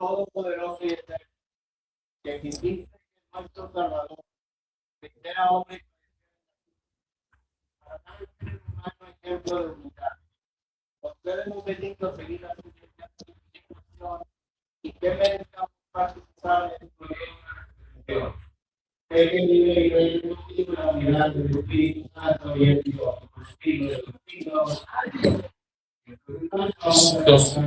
Todopoderoso y eterno, que quisiste que nuestro Salvador era hombre para dar un humano ejemplo de humildad. Concédenos, bendito, seguir la suya y que merezcamos participar en su reino. El que vive y reina en la unidad del Espíritu Santo y el Dios, por los siglos de los siglos.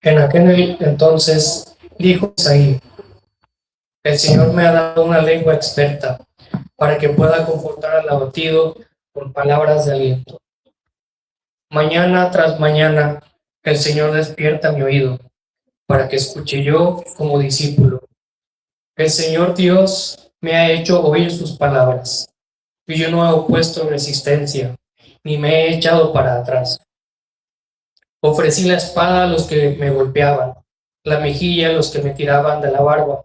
En aquel entonces dijo Isaí: el Señor me ha dado una lengua experta, para que pueda confortar al abatido con palabras de aliento. Mañana tras mañana, el Señor despierta mi oído, para que escuche yo como discípulo. El Señor Dios me ha hecho oír sus palabras, y yo no he opuesto resistencia, ni me he echado para atrás. Ofrecí la espada a los que me golpeaban, la mejilla a los que me tiraban de la barba.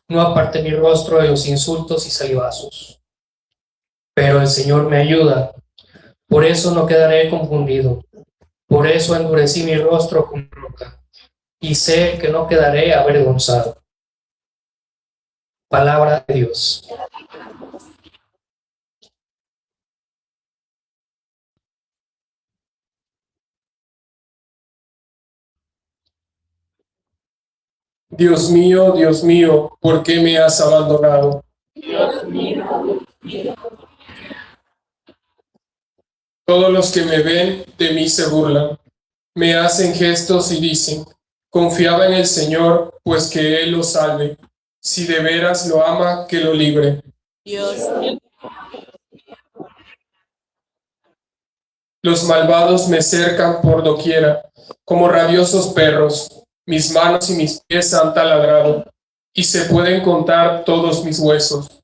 No aparté mi rostro de los insultos y salivazos. Pero el Señor me ayuda, por eso no quedaré confundido. Por eso endurecí mi rostro como roca, y sé que no quedaré avergonzado. Palabra de Dios. Dios mío, ¿por qué me has abandonado? Todos los que me ven de mí se burlan, me hacen gestos y dicen, confiaba en el Señor, pues que Él lo salve. Si de veras lo ama, que lo libre. Los malvados me cercan por doquiera, como rabiosos perros. Mis manos y mis pies han taladrado, y se pueden contar todos mis huesos.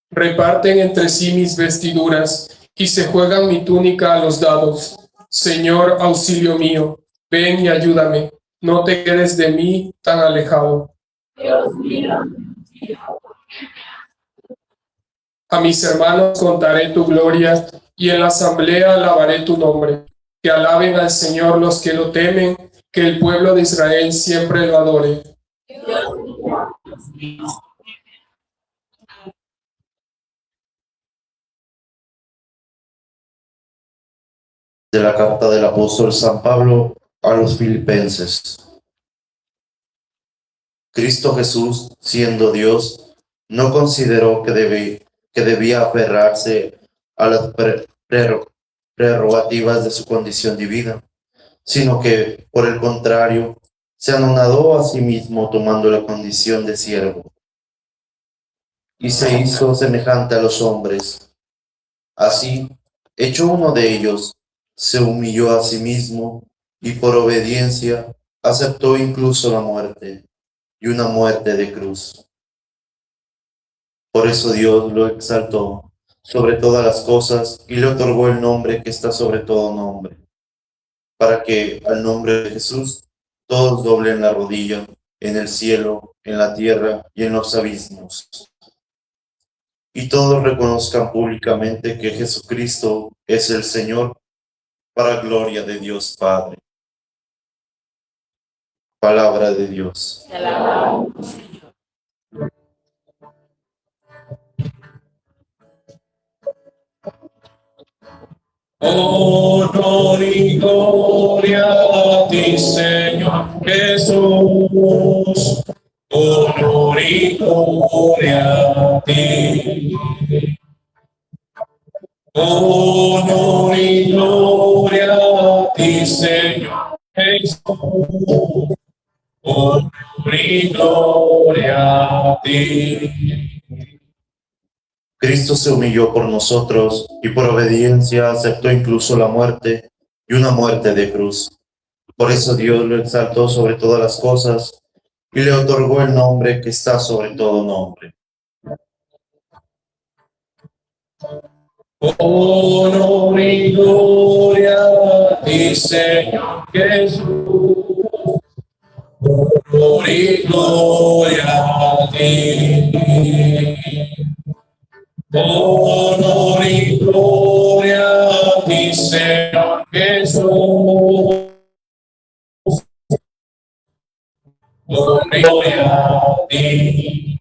Reparten entre sí mis vestiduras, y se juegan mi túnica a los dados. Señor, auxilio mío, ven y ayúdame. No te quedes de mí tan alejado. A mis hermanos contaré tu gloria, y en la asamblea alabaré tu nombre. Que alaben al Señor los que lo temen, que el pueblo de Israel siempre lo adore. De la carta del apóstol San Pablo a los Filipenses. Cristo Jesús, siendo Dios, no consideró que debía aferrarse a las prerrogativas de su condición divina, sino que, por el contrario, se anonadó a sí mismo tomando la condición de siervo, y se hizo semejante a los hombres. Así, hecho uno de ellos, se humilló a sí mismo y por obediencia aceptó incluso la muerte, y una muerte de cruz. Por eso Dios lo exaltó sobre todas las cosas y le otorgó el nombre que está sobre todo nombre, para que al nombre de Jesús todos doblen la rodilla en el cielo, en la tierra y en los abismos, y todos reconozcan públicamente que Jesucristo es el Señor, para gloria de Dios Padre. Palabra de Dios. Honor y gloria a ti, Señor Jesús. Honor y gloria a ti. Honor y gloria a ti, Señor Jesús. Honor y gloria a ti. Cristo se humilló por nosotros y por obediencia aceptó incluso la muerte y una muerte de cruz. Por eso Dios lo exaltó sobre todas las cosas y le otorgó el nombre que está sobre todo nombre. Honor y gloria a ti, Señor Jesús. Honor y gloria a ti. Honor y gloria a ti, Señor Jesús. Honor y gloria a ti.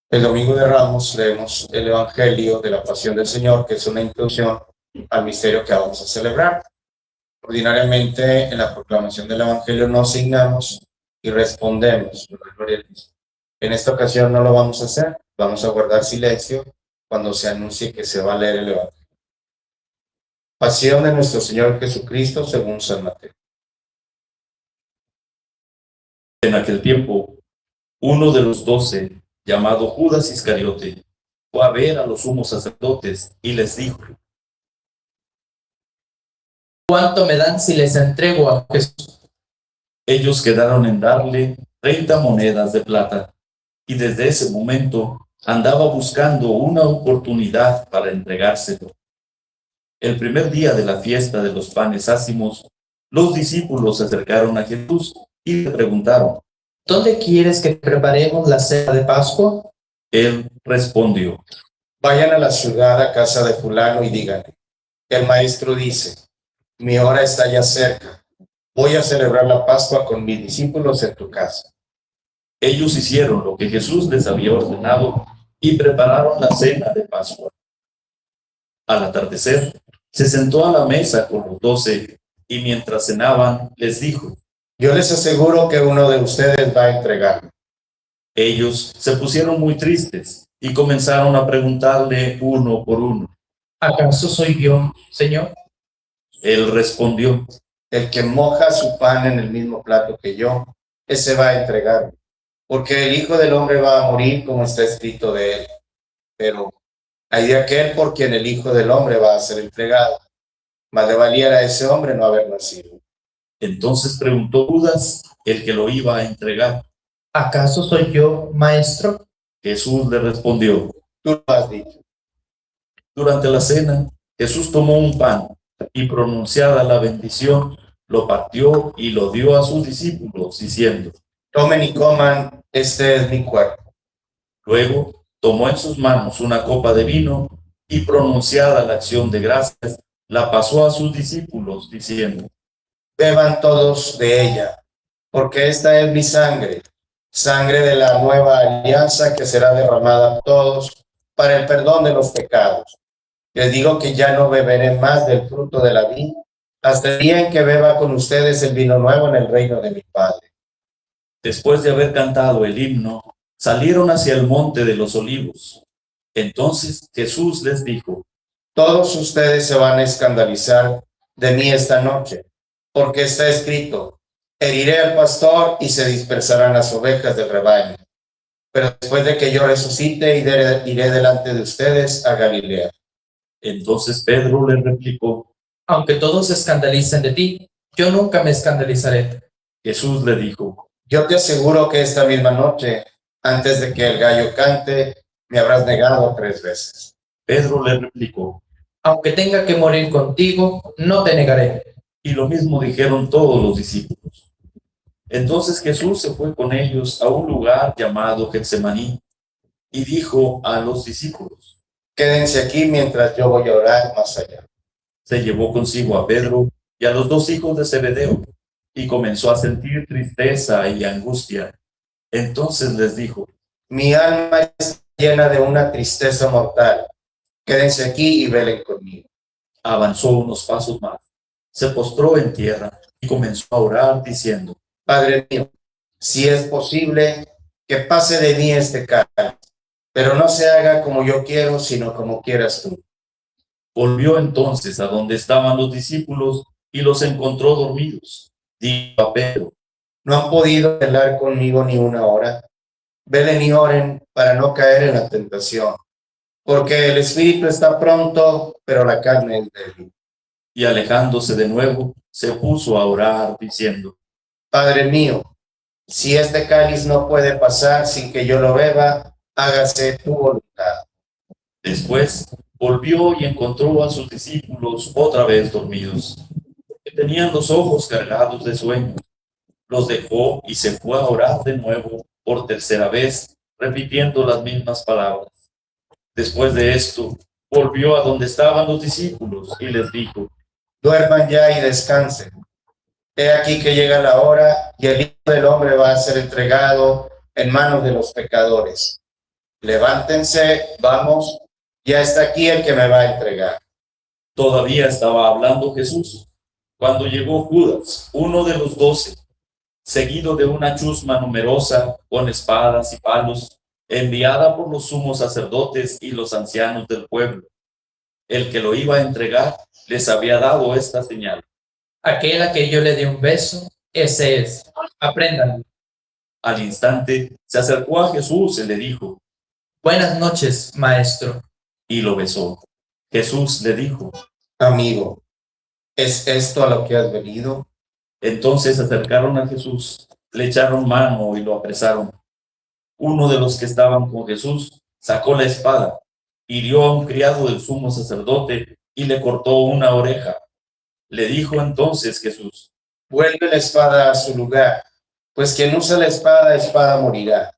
El domingo de Ramos leemos el Evangelio de la Pasión del Señor, que es una introducción al misterio que vamos a celebrar. Ordinariamente, en la proclamación del Evangelio nos signamos y respondemos. En esta ocasión no lo vamos a hacer, vamos a guardar silencio cuando se anuncie que se va a leer el Evangelio. Pasión de nuestro Señor Jesucristo según San Mateo. En aquel tiempo, uno de los 12, llamado Judas Iscariote, fue a ver a los sumos sacerdotes y les dijo: ¿Cuánto me dan si les entrego a Jesús? Ellos quedaron en darle 30 monedas de plata, y desde ese momento andaba buscando una oportunidad para entregárselo. El primer día de la fiesta de los panes ácimos, los discípulos se acercaron a Jesús y le preguntaron: ¿Dónde quieres que preparemos la cena de Pascua? Él respondió: Vayan a la ciudad, a casa de fulano, y díganle: el maestro dice, mi hora está ya cerca. Voy a celebrar la Pascua con mis discípulos en tu casa. Ellos hicieron lo que Jesús les había ordenado y prepararon la cena de Pascua. Al atardecer, Se sentó a la mesa con los 12 y mientras cenaban les dijo: Yo les aseguro que uno de ustedes va a entregarme. Ellos se pusieron muy tristes y comenzaron a preguntarle uno por uno. ¿Acaso soy yo, Señor? Él respondió: El que moja su pan en el mismo plato que yo, ese va a entregarme. Porque el Hijo del Hombre va a morir como está escrito de él. Pero hay de aquel por quien el Hijo del Hombre va a ser entregado. Más le valiera a ese hombre no haber nacido. Entonces preguntó Judas, el que lo iba a entregar. ¿Acaso soy yo, Maestro? Jesús le respondió. Tú lo has dicho. Durante la cena, Jesús tomó un pan y pronunciada la bendición, lo partió y lo dio a sus discípulos, diciendo: Tomen y coman, este es mi cuerpo. Luego tomó en sus manos una copa de vino y pronunciada la acción de gracias, la pasó a sus discípulos, diciendo: Beban todos de ella, porque esta es mi sangre, sangre de la nueva alianza que será derramada por todos para el perdón de los pecados. Les digo que ya no beberé más del fruto de la vid, hasta el día en que beba con ustedes el vino nuevo en el reino de mi Padre. Después de haber cantado el himno, salieron hacia el monte de los olivos. Entonces Jesús les dijo: Todos ustedes se van a escandalizar de mí esta noche, porque está escrito: heriré al pastor y se dispersarán las ovejas del rebaño. Pero después de que yo resucite, iré delante de ustedes a Galilea. Entonces Pedro le replicó. Aunque todos se escandalicen de ti, yo nunca me escandalizaré. Jesús le dijo: Yo te aseguro que esta misma noche, antes de que el gallo cante, me habrás negado 3 veces. Pedro le replicó. Aunque tenga que morir contigo, no te negaré. Y lo mismo dijeron todos los discípulos. Entonces Jesús se fue con ellos a un lugar llamado Getsemaní y dijo a los discípulos: Quédense aquí mientras yo voy a orar más allá. Se llevó consigo a Pedro y a los 2 hijos de Zebedeo y comenzó a sentir tristeza y angustia. Entonces les dijo: Mi alma está llena de una tristeza mortal. Quédense aquí y velen conmigo. Avanzó unos pasos más, se postró en tierra y comenzó a orar diciendo: Padre mío, si es posible, que pase de mí este cáliz, pero no se haga como yo quiero, sino como quieras tú. Volvió entonces a donde estaban los discípulos y los encontró dormidos. Dijo a Pedro: ¿No han podido velar conmigo ni una hora? Velen y oren para no caer en la tentación, porque el espíritu está pronto, pero la carne es débil. Y alejándose de nuevo, se puso a orar diciendo: Padre mío, si este cáliz no puede pasar sin que yo lo beba, hágase tu voluntad. Después volvió y encontró a sus discípulos otra vez dormidos, que tenían los ojos cargados de sueño. Los dejó y se fue a orar de nuevo por tercera vez, repitiendo las mismas palabras. Después de esto, volvió a donde estaban los discípulos y les dijo: Duerman ya y descansen. He aquí que llega la hora y el Hijo del Hombre va a ser entregado en manos de los pecadores. Levántense, vamos, ya está aquí el que me va a entregar. Todavía estaba hablando Jesús cuando llegó Judas, uno de los 12, seguido de una chusma numerosa con espadas y palos, enviada por los sumos sacerdotes y los ancianos del pueblo. El que lo iba a entregar les había dado esta señal: Aquel a que yo le dé un beso, ese es. Apréndanlo. Al instante se acercó a Jesús y le dijo: Buenas noches, Maestro. y lo besó. Jesús le dijo: Amigo, ¿es esto a lo que has venido? Entonces se acercaron a Jesús, le echaron mano y lo apresaron. Uno de los que estaban con Jesús sacó la espada, hirió a un criado del sumo sacerdote y le cortó una oreja. Le dijo entonces Jesús: Vuelve la espada a su lugar, pues quien usa la espada morirá.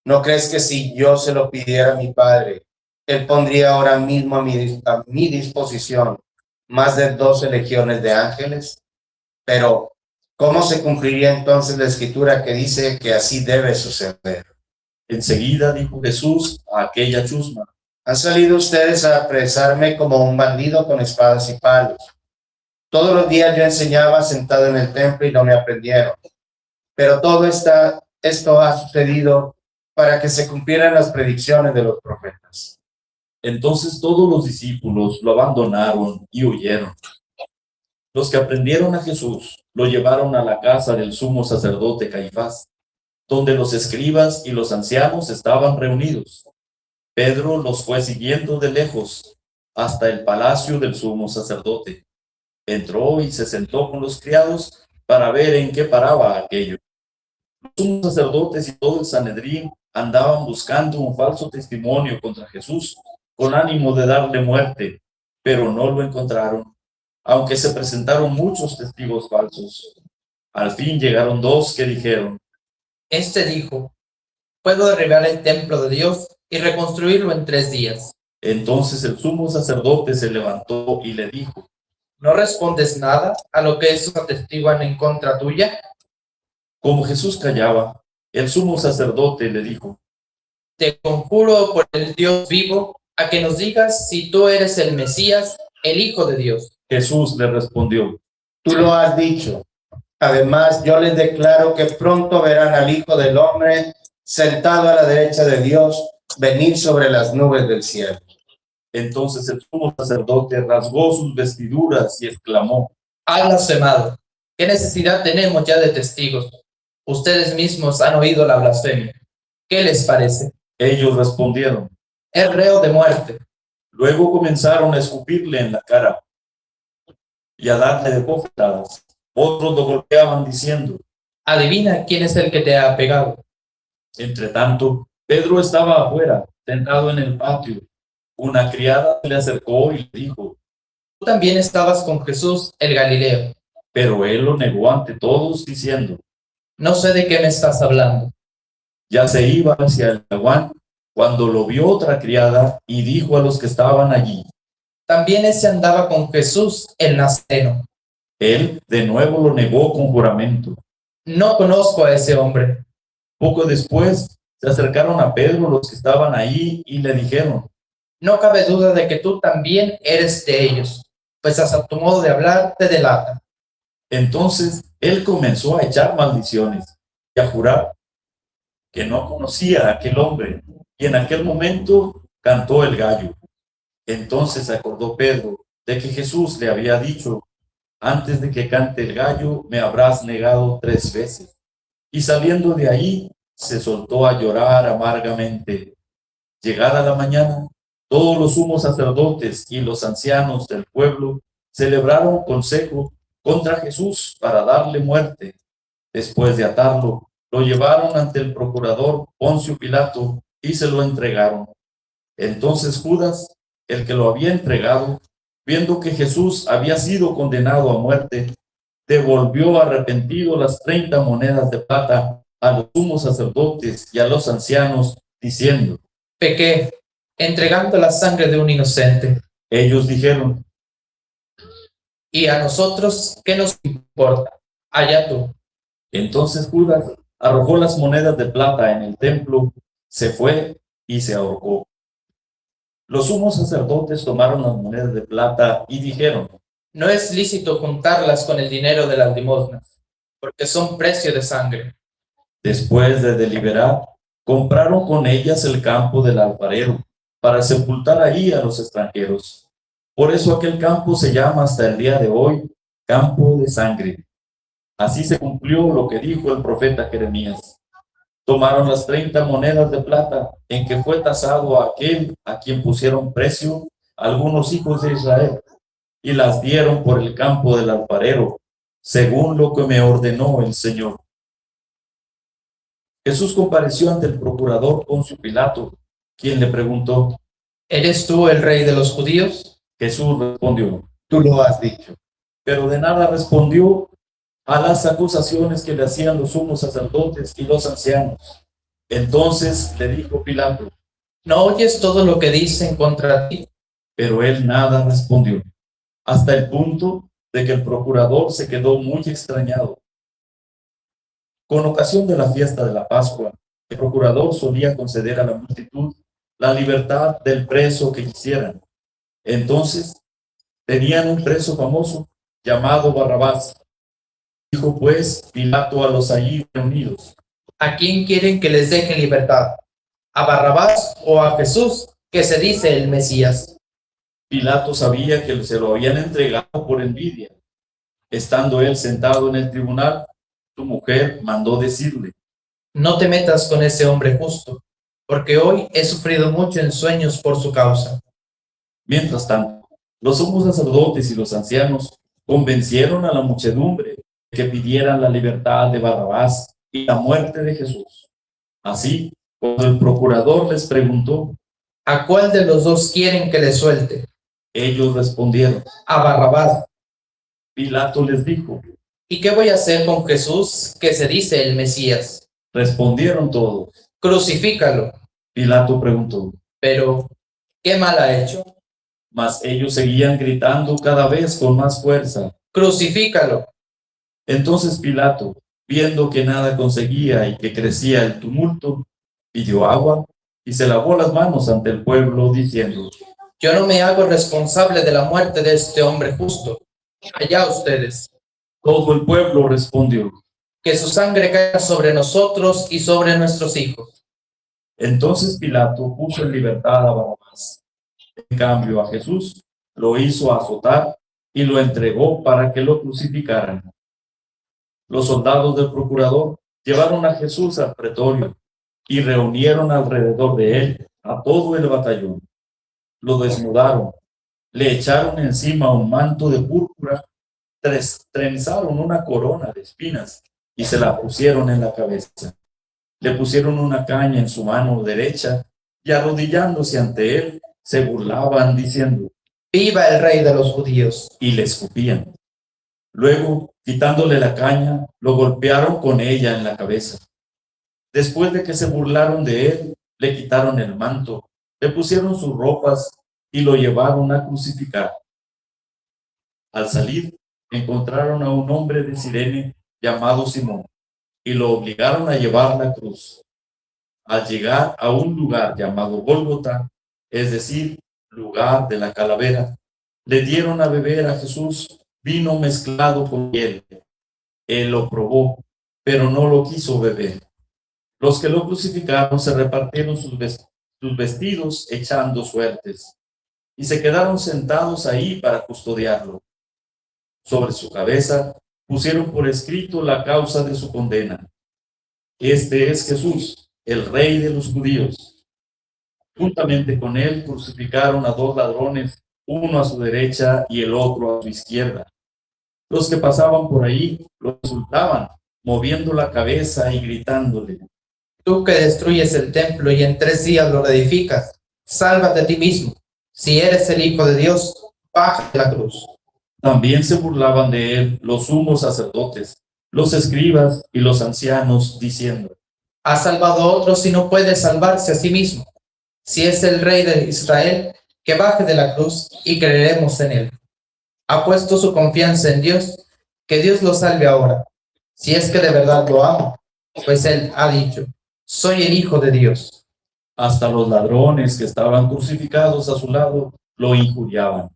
¿No crees que si yo se lo pidiera a mi Padre, Él pondría ahora mismo a mi disposición más de 12 legiones de ángeles? Pero, ¿cómo se cumpliría entonces la escritura que dice que así debe suceder? Enseguida dijo Jesús a aquella chusma: Han salido ustedes a apresarme como un bandido con espadas y palos. Todos los días yo enseñaba sentado en el templo y no me aprendieron. Pero todo esto ha sucedido para que se cumplieran las predicciones de los profetas. Entonces todos los discípulos lo abandonaron y huyeron. Los que aprendieron a Jesús lo llevaron a la casa del sumo sacerdote Caifás, donde los escribas y los ancianos estaban reunidos. Pedro los fue siguiendo de lejos hasta el palacio del sumo sacerdote. Entró y se sentó con los criados para ver en qué paraba aquello. Los sumos sacerdotes y todo el Sanedrín andaban buscando un falso testimonio contra Jesús, con ánimo de darle muerte, pero no lo encontraron, aunque se presentaron muchos testigos falsos. Al fin llegaron dos que dijeron: Este dijo, puedo derribar el templo de Dios y reconstruirlo en 3 días. Entonces el sumo sacerdote se levantó y le dijo: ¿No respondes nada a lo que esos atestiguan en contra tuya? Como Jesús callaba, el sumo sacerdote le dijo: Te conjuro por el Dios vivo a que nos digas si tú eres el Mesías, el Hijo de Dios. Jesús le respondió: Tú lo has dicho. Además, yo les declaro que pronto verán al Hijo del Hombre sentado a la derecha de Dios, venir sobre las nubes del cielo. Entonces el sumo sacerdote rasgó sus vestiduras y exclamó: Ha blasfemado. ¿Qué necesidad tenemos ya de testigos? Ustedes mismos han oído la blasfemia. ¿Qué les parece? Ellos respondieron. Es reo de muerte. Luego comenzaron a escupirle en la cara y a darle de bofetadas. Otros lo golpeaban diciendo: Adivina quién es el que te ha pegado. Entretanto, Pedro estaba afuera, sentado en el patio. Una criada se le acercó y le dijo: Tú también estabas con Jesús el Galileo. Pero él lo negó ante todos, diciendo: No sé de qué me estás hablando. Ya se iba hacia el zaguán cuando lo vio otra criada y dijo a los que estaban allí: También ese andaba con Jesús el Nazareno. Él de nuevo lo negó con juramento. No conozco a ese hombre. Poco después se acercaron a Pedro los que estaban ahí y le dijeron: No cabe duda de que tú también eres de ellos, pues hasta tu modo de hablar te delata. Entonces él comenzó a echar maldiciones y a jurar que no conocía a aquel hombre, y en aquel momento cantó el gallo. Entonces acordó Pedro de que Jesús le había dicho: antes de que cante el gallo me habrás negado 3 veces. Y saliendo de ahí se soltó a llorar amargamente. Llegada la mañana, todos los sumos sacerdotes y los ancianos del pueblo celebraron consejo contra Jesús para darle muerte. Después de atarlo, lo llevaron ante el procurador Poncio Pilato y se lo entregaron. Entonces Judas, el que lo había entregado, viendo que Jesús había sido condenado a muerte, devolvió arrepentido las 30 monedas de plata a los sumos sacerdotes y a los ancianos, diciendo: Pequé, entregando la sangre de un inocente. Ellos dijeron: Y a nosotros, ¿qué nos importa? Allá tú. Entonces Judas arrojó las monedas de plata en el templo, se fue y se ahorcó. Los sumos sacerdotes tomaron las monedas de plata y dijeron: No es lícito juntarlas con el dinero de las limosnas, porque son precio de sangre. Después de deliberar, compraron con ellas el campo del alfarero para sepultar ahí a los extranjeros. Por eso aquel campo se llama hasta el día de hoy Campo de Sangre. Así se cumplió lo que dijo el profeta Jeremías. Tomaron las 30 monedas de plata en que fue tasado a aquel a quien pusieron precio algunos hijos de Israel, y las dieron por el campo del alfarero, según lo que me ordenó el Señor. Jesús compareció ante el procurador Poncio Pilato, quien le preguntó: ¿Eres tú el rey de los judíos? Jesús respondió: Tú lo has dicho. pero de nada respondió a las acusaciones que le hacían los sumos sacerdotes y los ancianos. Entonces le dijo Pilato: ¿No oyes todo lo que dicen contra ti? pero él nada respondió, hasta el punto de que el procurador se quedó muy extrañado. Con ocasión de la fiesta de la Pascua, el procurador solía conceder a la multitud la libertad del preso que quisieran. Entonces tenían un preso famoso llamado Barrabás. Dijo pues Pilato a los allí reunidos: ¿A quién quieren que les dejen libertad? ¿A Barrabás o a Jesús, que se dice el Mesías? Pilato sabía que se lo habían entregado por envidia. Estando él sentado en el tribunal, su mujer mandó decirle: No te metas con ese hombre justo, porque hoy he sufrido mucho en sueños por su causa. Mientras tanto, los sumos sacerdotes y los ancianos convencieron a la muchedumbre de que pidieran la libertad de Barrabás y la muerte de Jesús. Así, cuando el procurador les preguntó, ¿A cuál de los dos quieren que le suelte? ellos respondieron. A Barrabás. Pilato les dijo. ¿Y qué voy a hacer con Jesús, que se dice el Mesías? Respondieron todos. Crucifícalo. Pilato preguntó. Pero, ¿qué mal ha hecho? Mas ellos seguían gritando cada vez con más fuerza. Crucifícalo. Entonces Pilato, viendo que nada conseguía y que crecía el tumulto, pidió agua y se lavó las manos ante el pueblo, diciendo: Yo no me hago responsable de la muerte de este hombre justo. Allá ustedes. Todo el pueblo respondió. Que su sangre caiga sobre nosotros y sobre nuestros hijos. Entonces Pilato puso en libertad a Barrabás. En cambio a Jesús lo hizo azotar y lo entregó para que lo crucificaran. Los soldados del procurador llevaron a Jesús al pretorio y reunieron alrededor de él a todo el batallón. Lo desnudaron, le echaron encima un manto de púrpura, trenzaron una corona de espinas y se la pusieron en la cabeza. Le pusieron una caña en su mano derecha y arrodillándose ante él, se burlaban diciendo: ¡Viva el rey de los judíos! Y le escupían. Luego, quitándole la caña, lo golpearon con ella en la cabeza. Después de que se burlaron de él, le quitaron el manto, le pusieron sus ropas y lo llevaron a crucificar. Al salir, encontraron a un hombre de Cirene llamado Simón y lo obligaron a llevar la cruz. Al llegar a un lugar llamado Gólgota, es decir, lugar de la calavera, le dieron a beber a Jesús vino mezclado con hiel. Él lo probó, pero no lo quiso beber. Los que lo crucificaron se repartieron sus vestidos echando suertes y se quedaron sentados ahí para custodiarlo. Sobre su cabeza pusieron por escrito la causa de su condena: Este es Jesús, el Rey de los judíos. Juntamente con él crucificaron a dos ladrones, uno a su derecha y el otro a su izquierda. Los que pasaban por ahí lo insultaban, moviendo la cabeza y gritándole: Tú que destruyes el templo y en 3 días lo reedificas, sálvate a ti mismo. Si eres el Hijo de Dios, baja de la cruz. También se burlaban de él los sumos sacerdotes, los escribas y los ancianos, diciendo: Ha salvado a otros y no puede salvarse a sí mismo. Si es el Rey de Israel, que baje de la cruz y creeremos en él. Ha puesto su confianza en Dios, que Dios lo salve ahora. Si es que de verdad lo ama, pues él ha dicho: soy el Hijo de Dios. Hasta los ladrones que estaban crucificados a su lado lo injuriaban.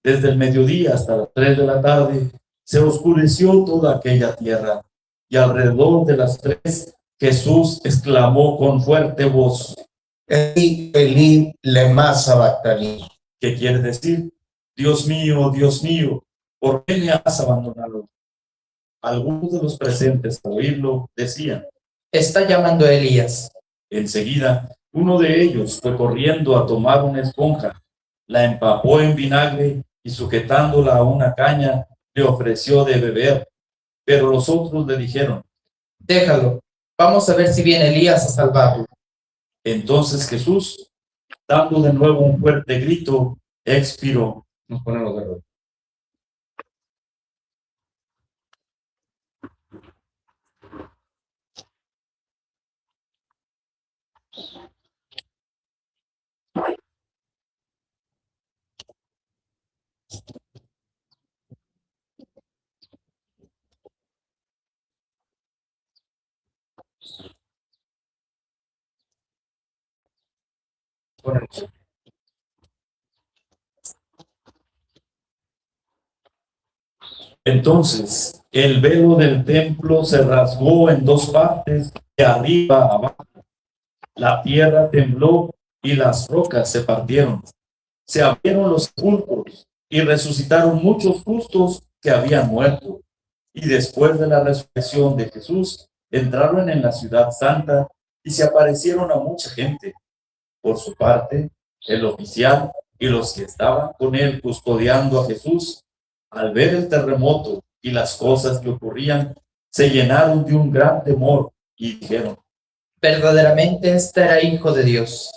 Desde el mediodía hasta las 3 de la tarde se oscureció toda aquella tierra, y alrededor de las 3 Jesús exclamó con fuerte voz: Eli, Eli, lema sabactani. ¿Qué quiere decir? Dios mío, ¿por qué me has abandonado? Algunos de los presentes al oírlo decían: Está llamando a Elías. Enseguida, uno de ellos fue corriendo a tomar una esponja, la empapó en vinagre y sujetándola a una caña, le ofreció de beber. Pero los otros le dijeron: Déjalo, vamos a ver si viene Elías a salvarlo. Entonces Jesús, dando de nuevo un fuerte grito, expiró. Nos ponemos de acuerdo. Oremos. Entonces el velo del templo se rasgó en dos partes, de arriba a abajo. La tierra tembló y las rocas se partieron. Se abrieron los sepulcros y resucitaron muchos justos que habían muerto. Y después de la resurrección de Jesús, entraron en la ciudad santa y se aparecieron a mucha gente. Por su parte, el oficial y los que estaban con él custodiando a Jesús, al ver el terremoto y las cosas que ocurrían, se llenaron de un gran temor y dijeron: Verdaderamente este era hijo de Dios.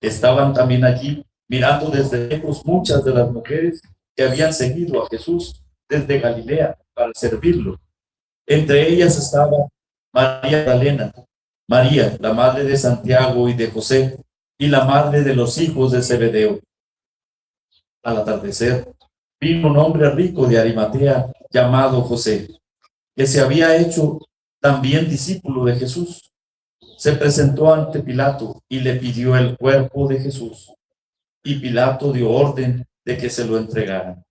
estaban también allí mirando desde lejos muchas de las mujeres que habían seguido a Jesús desde Galilea para servirlo. Entre ellas estaba María Magdalena, María, la madre de Santiago y de José, y la madre de los hijos de Zebedeo. Al atardecer, vino un hombre rico de Arimatea llamado José, que se había hecho también discípulo de Jesús. Se presentó ante Pilato y le pidió el cuerpo de Jesús, y Pilato dio orden de que se lo entregaran.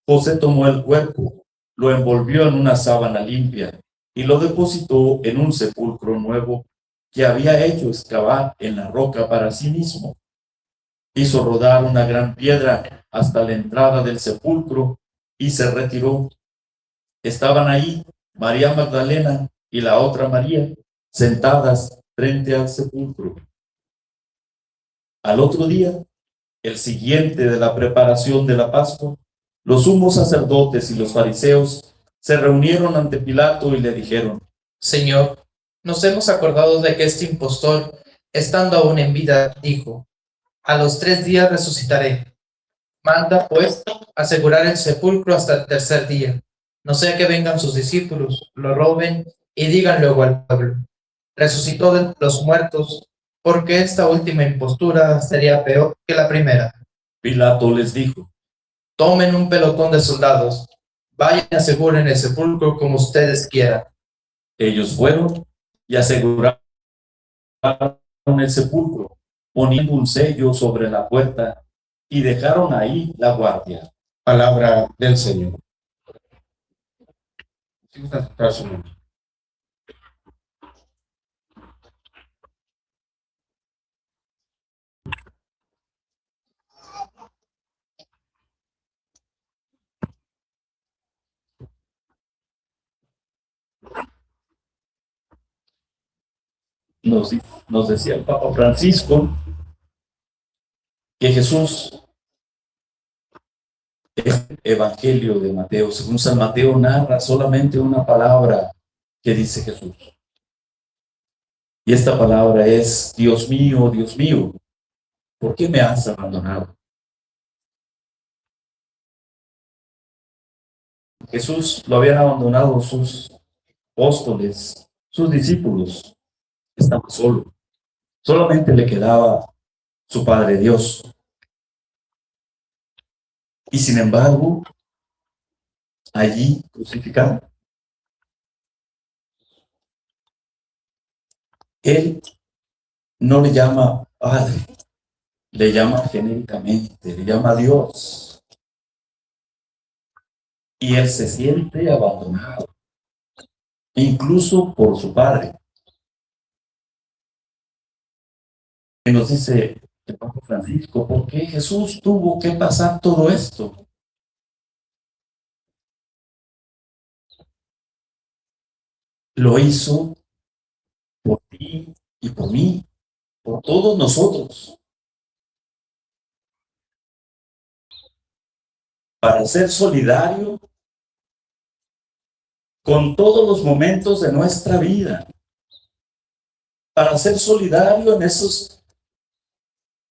José tomó el cuerpo, lo envolvió en una sábana limpia y lo depositó en un sepulcro nuevo que había hecho excavar en la roca para sí mismo. Hizo rodar una gran piedra hasta la entrada del sepulcro y se retiró. Estaban ahí María Magdalena y la otra María sentadas frente al sepulcro. Al otro día, el siguiente de la preparación de la Pascua, los sumos sacerdotes y los fariseos se reunieron ante Pilato y le dijeron: Señor, nos hemos acordado de que este impostor, estando aún en vida, dijo: a los 3 días resucitaré. Manda, pues, asegurar el sepulcro hasta el tercer día, no sea que vengan sus discípulos, lo roben y digan luego al pueblo: resucitó de los muertos, porque esta última impostura sería peor que la primera. Pilato les dijo: Tomen un pelotón de soldados, vayan y aseguren el sepulcro como ustedes quieran. ellos fueron y aseguraron el sepulcro, poniendo un sello sobre la puerta, y dejaron ahí la guardia. Palabra del Señor. Si gusta aceptar su nombre. Nos decía el Papa Francisco que Jesús, el Evangelio de Mateo, según San Mateo, narra solamente una palabra que dice Jesús. Y esta palabra es: Dios mío, ¿por qué me has abandonado? Jesús lo habían abandonado sus apóstoles, sus discípulos. Estaba solo. Solamente le quedaba su Padre Dios. Y sin embargo, allí crucificado, Él no le llama Padre, le llama genéricamente, le llama Dios. Y Él se siente abandonado, incluso por su Padre. Y nos dice el Papa Francisco: ¿por qué Jesús tuvo que pasar todo esto? Lo hizo por ti y por mí, por todos nosotros, para ser solidario con todos los momentos de nuestra vida, para ser solidario en esas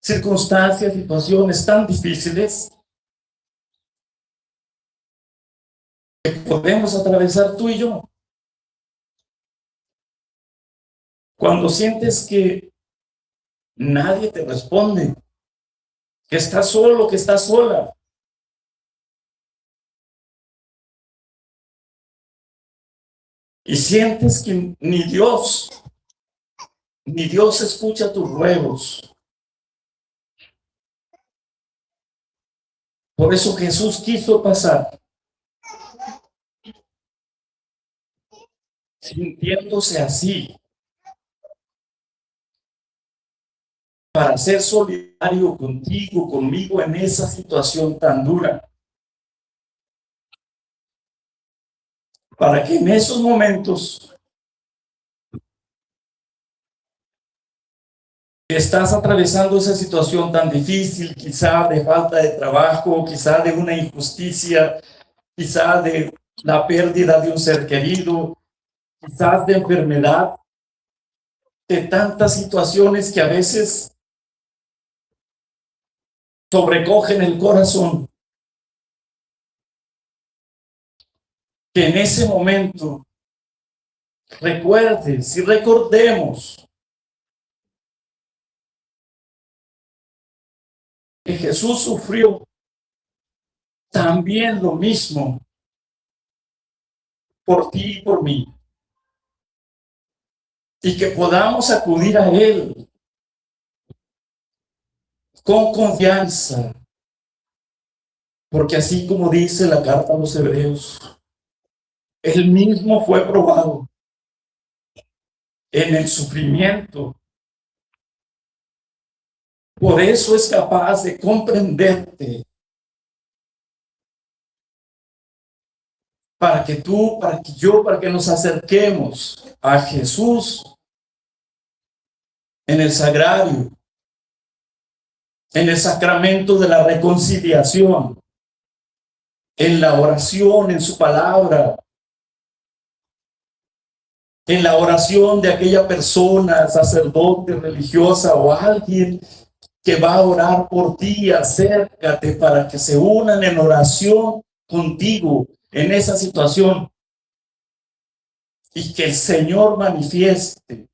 circunstancias, situaciones tan difíciles que podemos atravesar tú y yo. Cuando sientes que nadie te responde, que estás solo, que estás sola, y sientes que ni Dios escucha tus ruegos, Por eso Jesús quiso pasar, sintiéndose así, para ser solidario contigo, conmigo en esa situación tan dura. Para que en esos momentos que estás atravesando esa situación tan difícil, quizá de falta de trabajo, quizá de una injusticia, quizá de la pérdida de un ser querido, quizás de enfermedad, de tantas situaciones que a veces sobrecogen el corazón, que en ese momento recuerdes y recordemos que Jesús sufrió también lo mismo por ti y por mí, y que podamos acudir a Él con confianza, porque así como dice la carta a los Hebreos, Él mismo fue probado en el sufrimiento. Por eso es capaz de comprenderte, para que tú, para que yo, para que nos acerquemos a Jesús en el sagrario, en el sacramento de la reconciliación, en la oración, en su palabra, en la oración de aquella persona, sacerdote, religiosa o alguien que va a orar por ti. Acércate para que se unan en oración contigo en esa situación, y que el Señor manifieste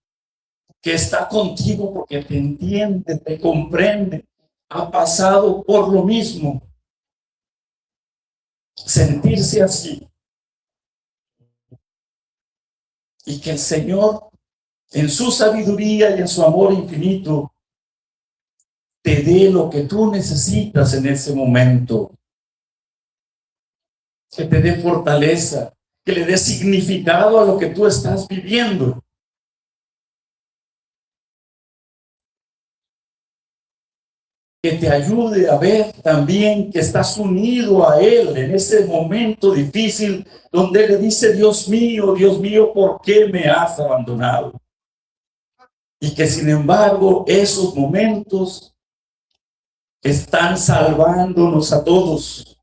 que está contigo porque te entiende, te comprende, ha pasado por lo mismo. Sentirse así, y que el Señor en su sabiduría y en su amor infinito te dé lo que tú necesitas en ese momento, que te dé fortaleza, que le dé significado a lo que tú estás viviendo. Que te ayude a ver también que estás unido a Él en ese momento difícil donde le dice: Dios mío, ¿por qué me has abandonado? Y que sin embargo esos momentos están salvándonos a todos.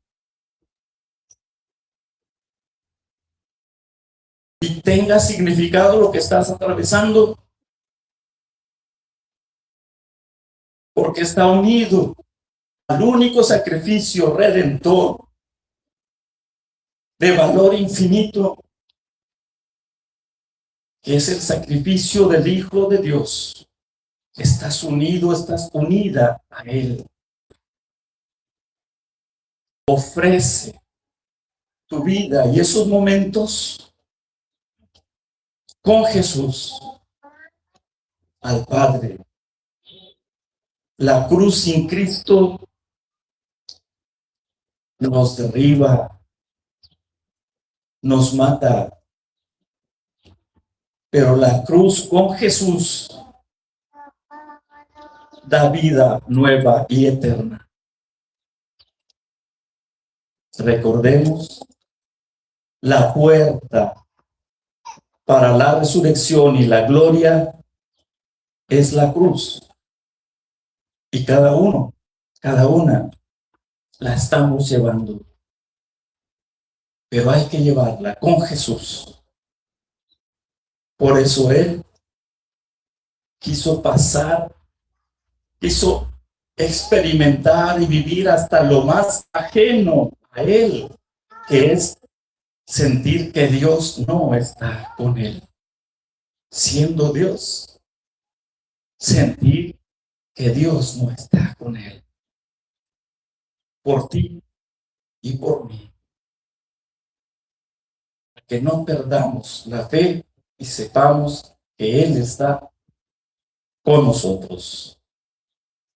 Y tenga significado lo que estás atravesando, porque está unido al único sacrificio redentor de valor infinito, que es el sacrificio del Hijo de Dios. Estás unido, estás unida a Él. Ofrece tu vida y esos momentos con Jesús al Padre. La cruz sin Cristo nos derriba, nos mata, pero la cruz con Jesús da vida nueva y eterna. Recordemos, la puerta para la resurrección y la gloria es la cruz. Y cada uno, cada una, la estamos llevando. Pero hay que llevarla con Jesús. Por eso Él quiso pasar, quiso experimentar y vivir hasta lo más ajeno a Él, que es sentir que Dios no está con Él. Siendo Dios, sentir que Dios no está con Él. Por ti y por mí. Que no perdamos la fe y sepamos que Él está con nosotros.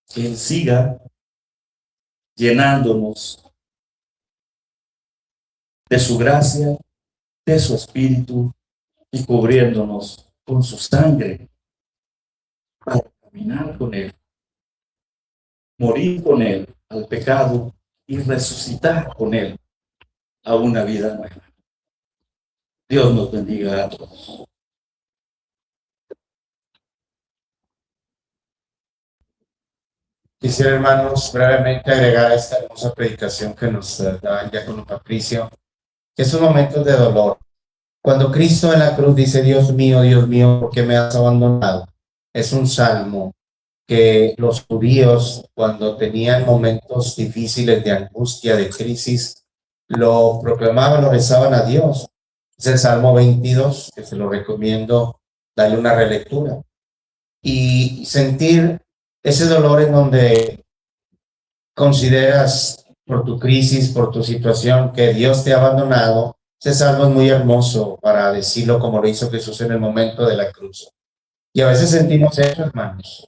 Que Él siga llenándonos de su gracia, de su espíritu y cubriéndonos con su sangre para caminar con Él, morir con Él al pecado y resucitar con Él a una vida nueva. Dios nos bendiga a todos. Quisiera, hermanos, brevemente agregar a esta hermosa predicación que nos da el diácono Patricio, que es un momento de dolor. Cuando Cristo en la cruz dice, Dios mío, ¿por qué me has abandonado? Es un salmo que los judíos, cuando tenían momentos difíciles de angustia, de crisis, lo proclamaban, lo rezaban a Dios. Es el Salmo 22, que se lo recomiendo darle una relectura. Y sentir ese dolor en donde consideras por tu crisis, por tu situación, que Dios te ha abandonado. Ese salmo es muy hermoso para decirlo como lo hizo Jesús en el momento de la cruz. Y a veces sentimos eso, hermanos.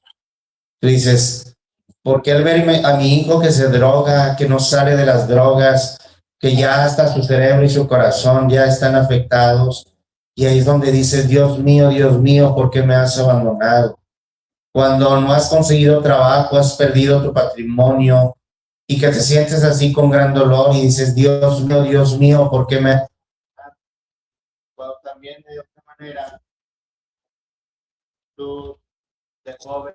Tú dices, ¿por qué al verme a mi hijo que se droga, que no sale de las drogas, que ya hasta su cerebro y su corazón ya están afectados? Y ahí es donde dices, Dios mío, ¿por qué me has abandonado? Cuando no has conseguido trabajo, has perdido tu patrimonio y que te sientes así con gran dolor y dices, Dios mío, ¿por qué me has abandonado? Cuando también de otra manera, tú de joven,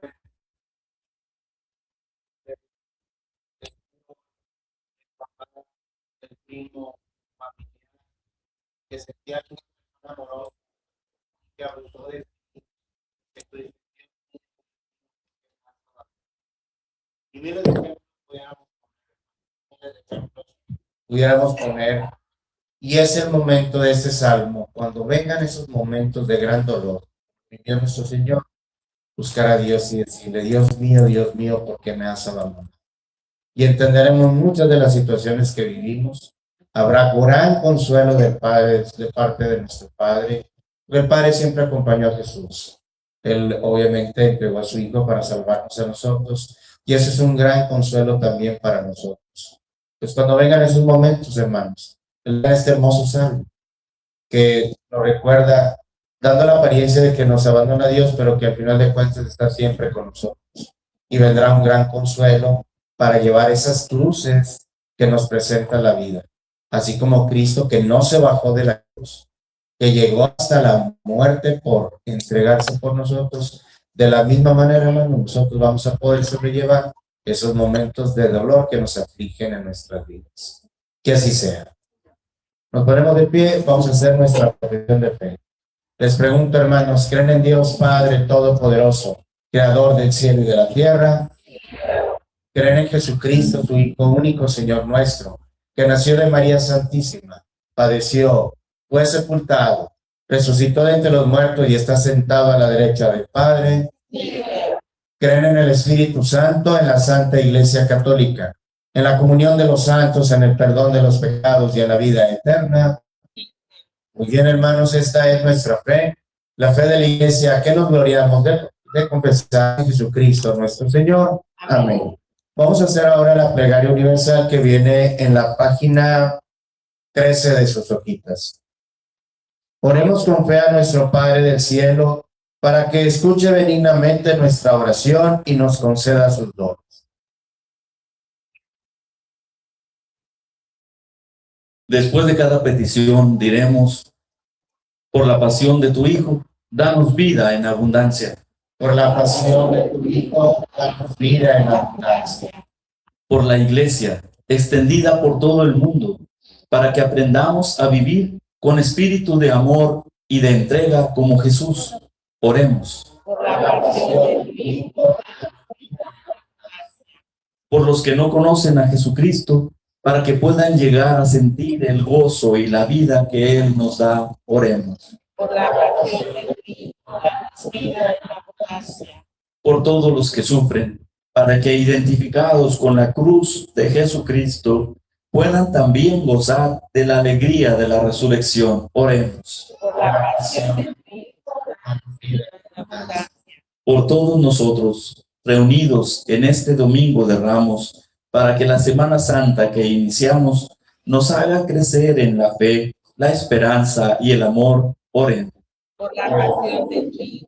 el primo, familiar, que sentía que un amoroso, que abusó de ti, que tú dices, y miles de ejemplos pudiéramos poner, y es el momento de este salmo, cuando vengan esos momentos de gran dolor, vivió nuestro Señor, buscar a Dios y decirle, Dios mío, ¿por qué me has abandonado? Y entenderemos muchas de las situaciones que vivimos. Habrá gran consuelo del Padre, de parte de nuestro Padre. El Padre siempre acompañó a Jesús. Él obviamente entregó a su Hijo para salvarnos a nosotros. Y ese es un gran consuelo también para nosotros. Pues cuando vengan esos momentos, hermanos, este hermoso salmo que nos recuerda, dando la apariencia de que nos abandona Dios, pero que al final de cuentas está siempre con nosotros. Y vendrá un gran consuelo para llevar esas cruces que nos presenta la vida. Así como Cristo, que no se bajó de la cruz, que llegó hasta la muerte por entregarse por nosotros. De la misma manera, hermano, nosotros vamos a poder sobrellevar esos momentos de dolor que nos afligen en nuestras vidas. Que así sea. Nos ponemos de pie, vamos a hacer nuestra profesión de fe. Les pregunto, hermanos, ¿creen en Dios Padre Todopoderoso, Creador del cielo y de la tierra? ¿Creen en Jesucristo, su Hijo único, Señor nuestro, que nació de María Santísima, padeció, fue sepultado, resucitó de entre los muertos y está sentado a la derecha del Padre? ¿Creen en el Espíritu Santo, en la Santa Iglesia Católica, en la comunión de los santos, en el perdón de los pecados y en la vida eterna? Muy bien, hermanos, esta es nuestra fe, la fe de la Iglesia, que nos gloriamos de confesar a Jesucristo nuestro Señor. Amén. Vamos a hacer ahora la plegaria universal que viene en la página 13 de sus hojitas. Oremos con fe a nuestro Padre del cielo para que escuche benignamente nuestra oración y nos conceda sus dones. Después de cada petición diremos, por la pasión de tu Hijo, danos vida en abundancia. Por la pasión de tu Hijo, danos vida en abundancia. Por la Iglesia, extendida por todo el mundo, para que aprendamos a vivir con espíritu de amor y de entrega como Jesús. Oremos. Por la pasión de tu Hijo, por los que no conocen a Jesucristo, para que puedan llegar a sentir el gozo y la vida que Él nos da. Oremos. Por la pasión de tu Hijo, danos vida en abundancia. Por todos los que sufren, para que identificados con la cruz de Jesucristo, puedan también gozar de la alegría de la resurrección. Oremos. Por la pasión de tu Hijo, danos vida en abundancia. Por todos nosotros, reunidos en este Domingo de Ramos, para que la Semana Santa que iniciamos nos haga crecer en la fe, la esperanza y el amor por Él. Por la oración de tu Hijo.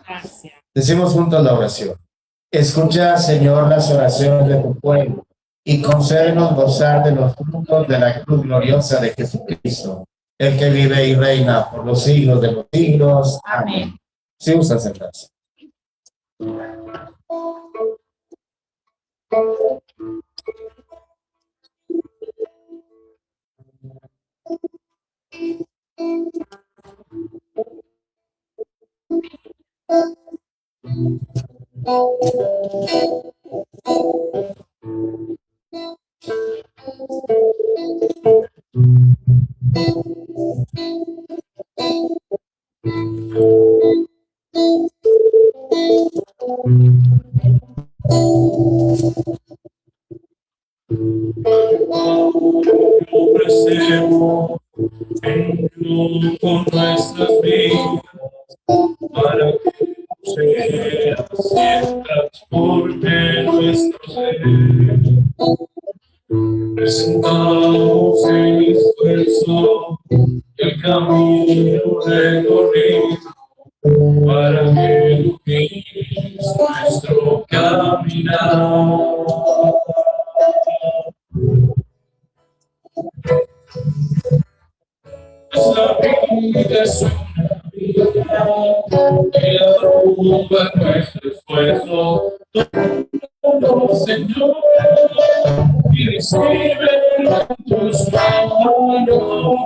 Gracias. Decimos juntos la oración. Escucha, Señor, las oraciones de tu pueblo y concédenos gozar de los frutos de la cruz gloriosa de Jesucristo, el que vive y reina por los siglos de los siglos. Amén. Si gustan sentarse. Ofrecemos con nuestras vidas para que seas y transporte nuestro ser. Presentamos el esfuerzo y el camino recorrido para que ilumines nuestro caminar. Nuestra vida es una vida que arruga nuestro esfuerzo. Todo, Señor, y recibe en tus manos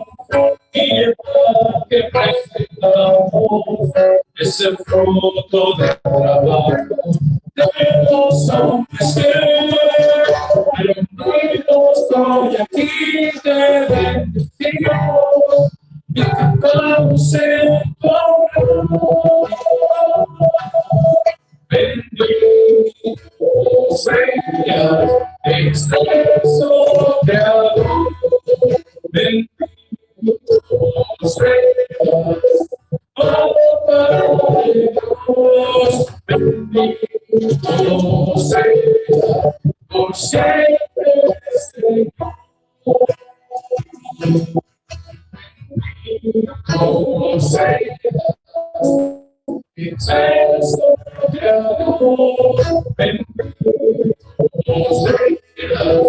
y el pan que presentamos es el fruto del trabajo de los hombres que estoy aquí te bendecimos y cantamos en tu amor. Bendito seas, excelso Creador. Bendito seas, Padre Dios. Bendito seas, por siempre, Señor. Bendito seas, excelso Creador. Bendito seas,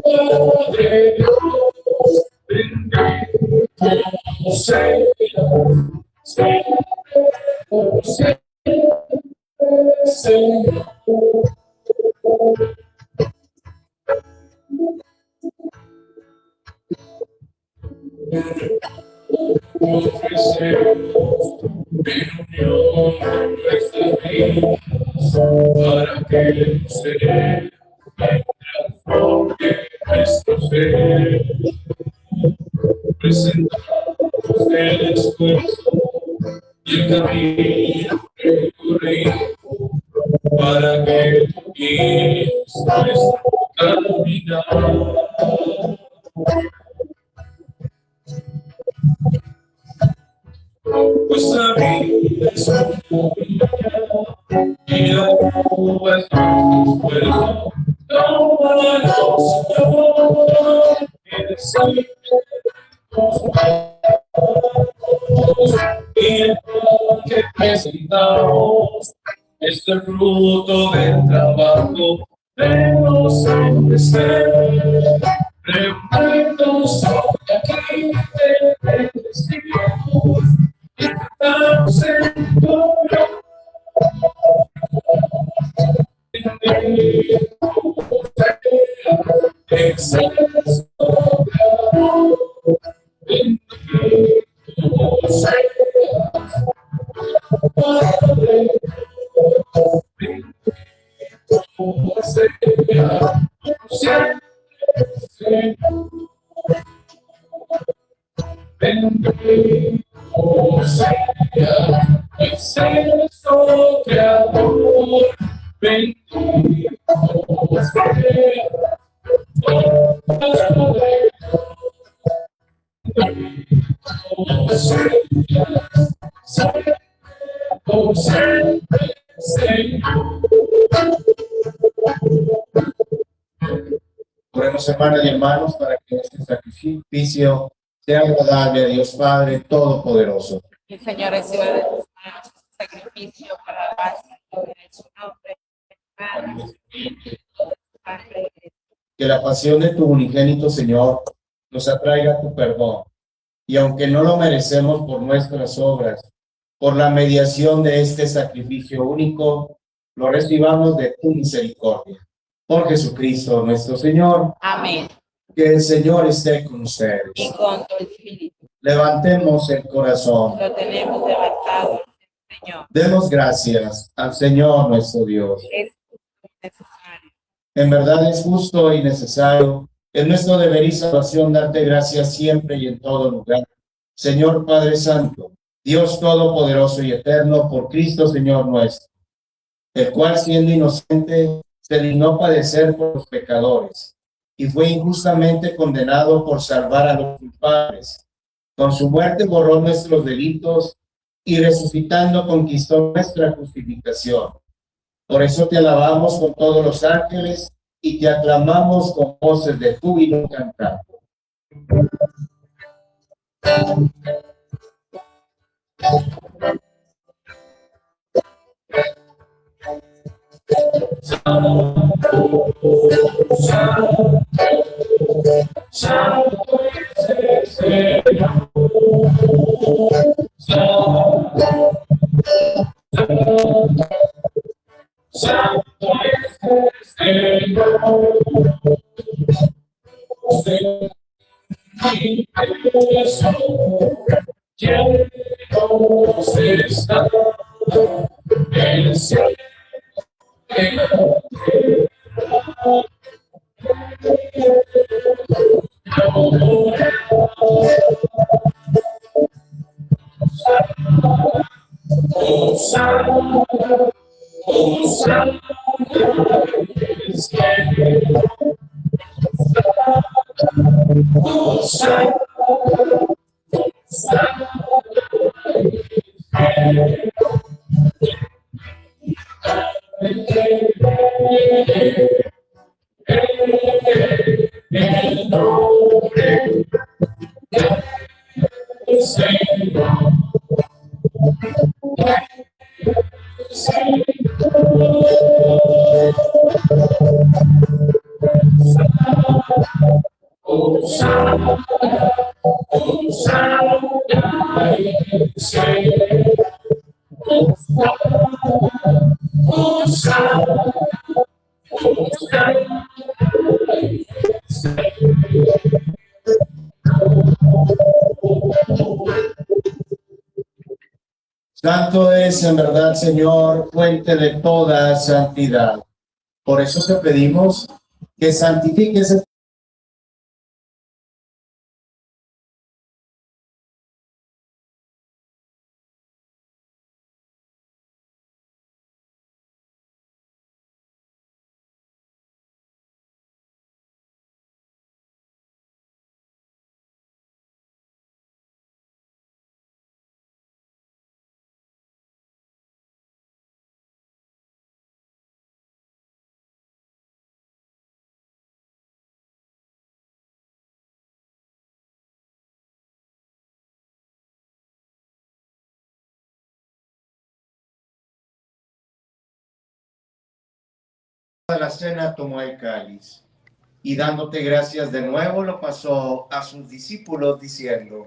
Padre Dios. Bendito seas, siempre, por siempre, Señor. Ofrecemos en unión nuestras vidas para que se transforme nuestro ser. Presentamos el esfuerzo y el camino recorrido para que tú guíes nuestro caminar. Nuestra vida es una vida y la nube es nuestro esfuerzo. Tómanos, Señor, y recibe tus manos y el pan que presentamos es el fruto del trabajo de los hombres reunidos hoy aquí te bendecimos y cantamos en tu nombre. Bendito seas, excelso Creador. Bendito seas, Padre Dios. Bendito seas, siempre, Señor. Bendito seas, excelso Creador. Bendito seas, Padre Dios. Bendito seas, siempre, Señor. Oremos Oremos, hermanas y hermanos, para que este sacrificio sea agradable a Dios Padre Todopoderoso. El Señor reciba de tus manos este sacrificio para alabanza y gloria de su nombre. Padre, Que la pasión de tu unigénito Señor nos atraiga tu perdón. Y aunque no lo merecemos por nuestras obras, por la mediación de este sacrificio único, lo recibamos de tu misericordia. Por Jesucristo nuestro Señor. amén. Que el Señor esté con ustedes. Y con tu espíritu Levantemos el corazón. lo tenemos levantado, Señor. Demos gracias al Señor nuestro Dios. Es necesario. En verdad es justo y necesario. Es nuestro deber y salvación darte gracias siempre y en todo lugar. Señor Padre Santo, Dios Todopoderoso y Eterno, por Cristo Señor nuestro, el cual siendo inocente se dignó padecer por los pecadores y fue injustamente condenado por salvar a los culpables. Con su muerte borró nuestros delitos y resucitando conquistó nuestra justificación. Por eso te alabamos con todos los ángeles y te aclamamos con voces de júbilo cantando. Santo es el Señor. Santo es el Señor. Llenos está el cielo. Santo es en verdad, Señor, fuente de toda santidad. Por eso te pedimos que santifiques este de la cena, tomó el cáliz y dándote gracias de nuevo lo pasó a sus discípulos diciendo: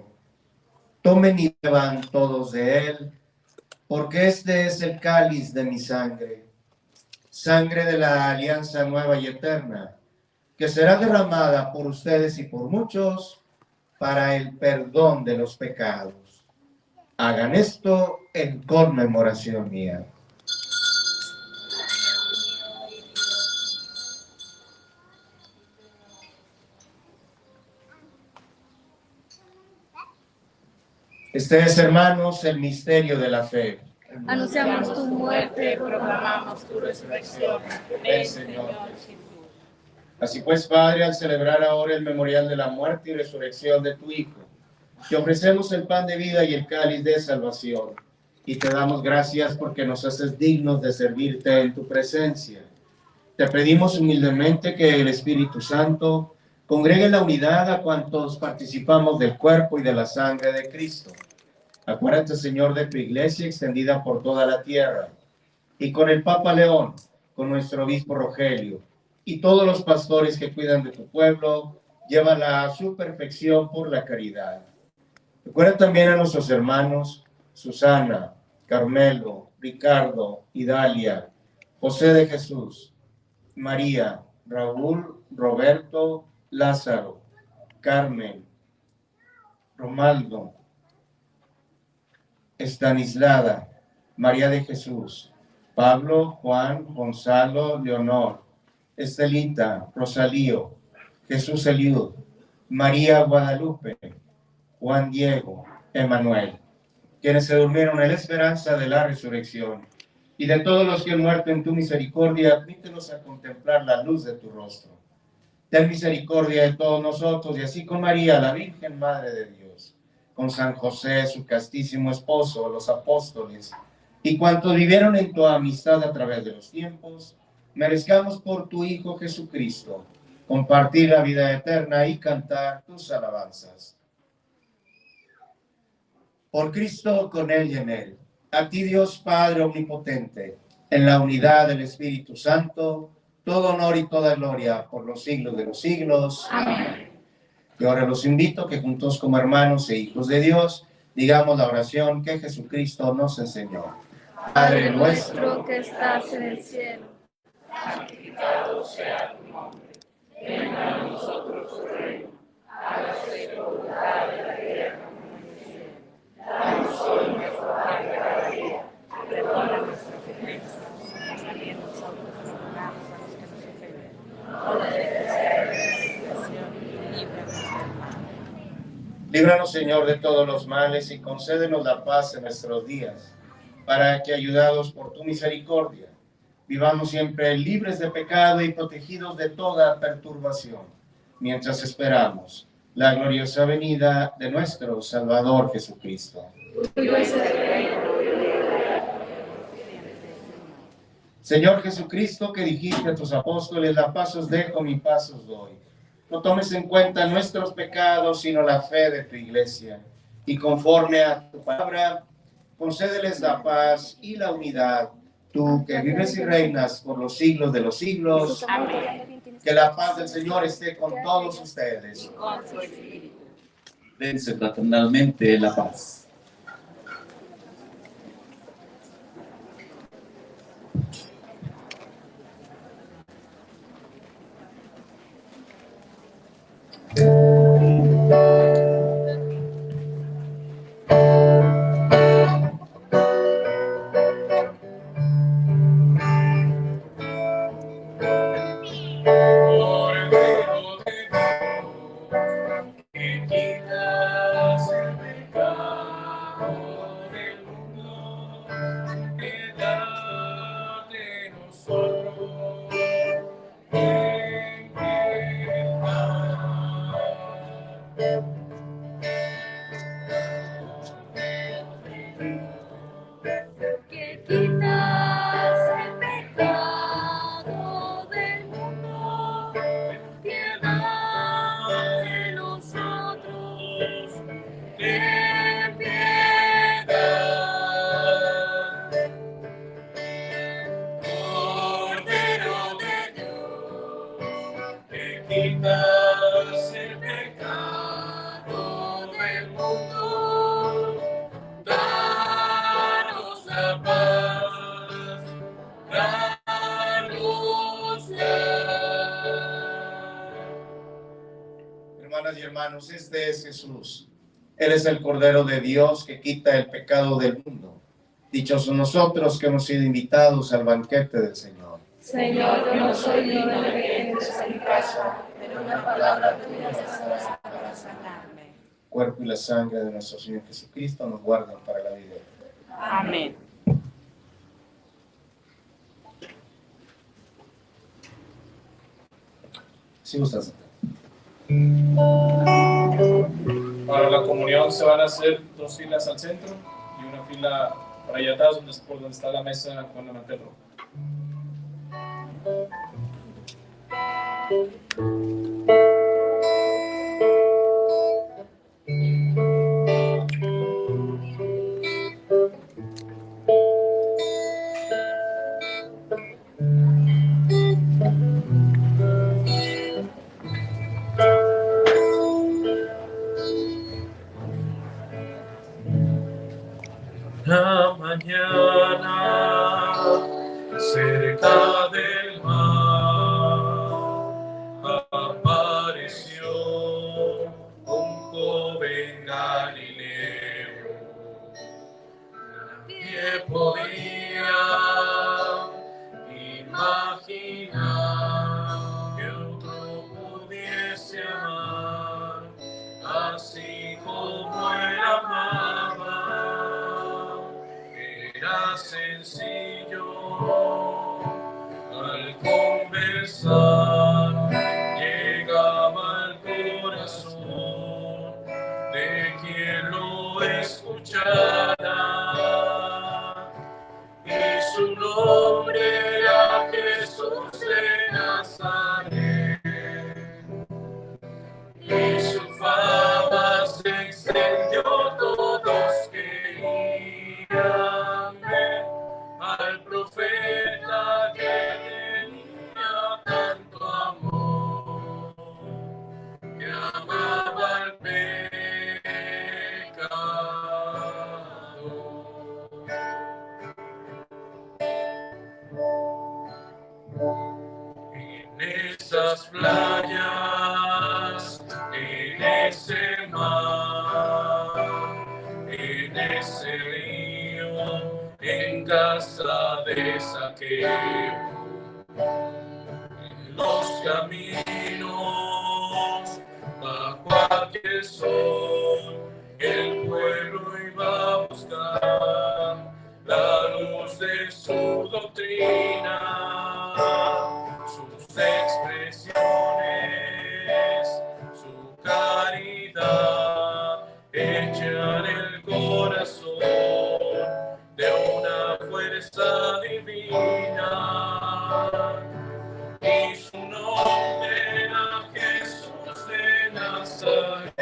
tomen y beban todos de él, porque este es el cáliz de mi sangre, sangre de la alianza nueva y eterna, que será derramada por ustedes y por muchos para el perdón de los pecados. Hagan esto en conmemoración mía. Este es, hermanos, el misterio de la fe. Anunciamos tu muerte, Proclamamos tu resurrección. Ven, Señor. Así pues, Padre, al celebrar ahora el memorial de la muerte y resurrección de tu Hijo, te ofrecemos el pan de vida y el cáliz de salvación, y te damos gracias porque nos haces dignos de servirte en tu presencia. Te pedimos humildemente que el Espíritu Santo Congregue en la unidad a cuantos participamos del cuerpo y de la sangre de Cristo. Acuérdate, Señor, de tu iglesia extendida por toda la tierra, y con el Papa León, con nuestro obispo Rogelio, y todos los pastores que cuidan de tu pueblo, llévala a su perfección por la caridad. Recuerda también a nuestros hermanos Susana, Carmelo, Ricardo, Idalia, José de Jesús, María, Raúl, Roberto, Lázaro, Carmen, Romaldo, Estanislada, María de Jesús, Pablo, Juan, Gonzalo, Leonor, Estelita, Rosalío, Jesús Eliud, María Guadalupe, Juan Diego, Emanuel, quienes se durmieron en la esperanza de la resurrección, y de todos los que han muerto en tu misericordia, admítelos a contemplar la luz de tu rostro. Ten misericordia de todos nosotros, y así con María, la Virgen Madre de Dios, con San José, su castísimo esposo, los apóstoles, y cuantos vivieron en tu amistad a través de los tiempos, merezcamos por tu Hijo Jesucristo compartir la vida eterna y cantar tus alabanzas. Por Cristo, con Él y en Él, a ti Dios Padre Omnipotente, en la unidad del Espíritu Santo, todo honor y toda gloria por los siglos de los siglos. Amén. Y ahora los invito que juntos como hermanos e hijos de Dios, digamos la oración que Jesucristo nos enseñó. Padre nuestro que estás en el cielo, santificado sea tu nombre. Venga a nosotros tu reino. Hágase tu voluntad en la tierra como en el cielo. Danos hoy nuestro pan de cada día. Perdona nuestras ofensas, como también nosotros perdonamos a los que nos ofenden. No nos dejes caer en la tentación y líbranos del mal. Líbranos, Señor, de todos los males y concédenos la paz en nuestros días, para que, ayudados por tu misericordia, vivamos siempre libres de pecado y protegidos de toda perturbación, mientras esperamos la gloriosa venida de nuestro Salvador Jesucristo. Señor Jesucristo, que dijiste a tus apóstoles, la paz os dejo, mi paz os doy. No tomes en cuenta nuestros pecados, sino la fe de tu iglesia. Y conforme a tu palabra, concédeles la paz y la unidad, tú que vives y reinas por los siglos de los siglos. Amén. Que la paz del Señor esté con todos ustedes. Con su espíritu. Dense fraternalmente la paz. Cordero de Dios, que quitas el pecado del mundo, piedad de nosotros. Ten que quitas el pecado del mundo, piedad de nosotros, ten piedad. Cordero de Dios, que quitas el pecado del mundo, danos la paz, danosla. Hermanas y hermanos, este es Jesús. Él es el Cordero de Dios que quita el pecado del mundo. Dichosos nosotros que hemos sido invitados al banquete del Señor. Señor, yo no soy digno de que entres en mi casa, pero una palabra tuya bastará para sanarme. Cuerpo y la sangre de nuestro Señor Jesucristo nos guardan para la vida eterna. Amén. Si gustas. Para la comunión se van a hacer 2 filas al centro y una fila para allá atrás, por donde está la mesa con la mantel rojo. imaginar que otro pudiese amar así como él amaba. Era sencillo al conversar, llegaba al corazón de quien lo escuchara, y su nombre era Jesús de Nazaret, y su fama se extendió, todos querían ver al profeta que tenía tanto amor, que amaba al pecador. En esas playas, en ese mar, en ese río, en casa de Saqueo, en los caminos, bajo aquel sol, el pueblo iba a buscar la luz de su doctrina, sus expresiones, su caridad, hecha en el corazón de una fuerza divina. Y su nombre era Jesús de Nazaret,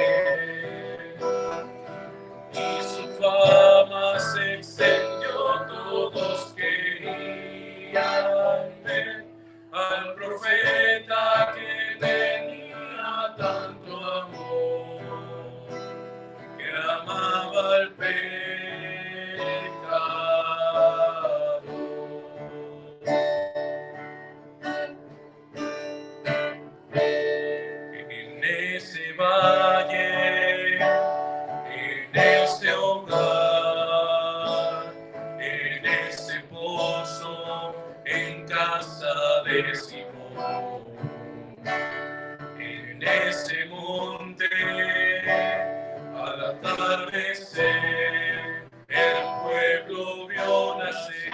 y su fama se extendió, todos querían ver al profeta que tenía tanto amor, que amaba al pecador. En ese valle, en ese hogar, en ese pozo, en casa de Simón, en ese monte, al atardecer, el pueblo vio nacer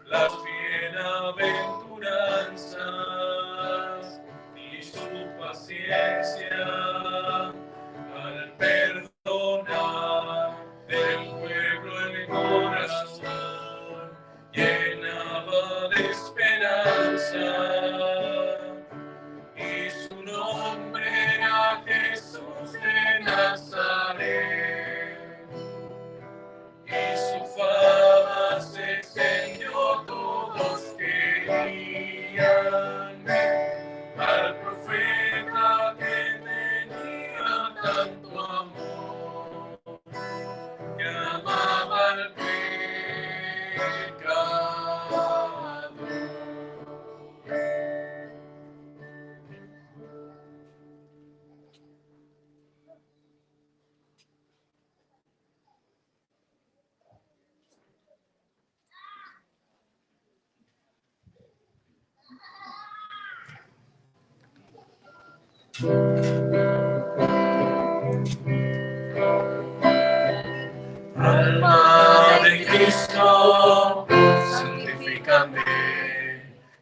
las bienaventuranzas y su paciencia al perdonar del pueblo el corazón llenaba de esperanza, y su nombre era Jesús de Nazaret, y su fama se extendió, todos querían ver al profeta que tenía tanto amor, que amaba al pecador. Alma de Cristo, santifícame.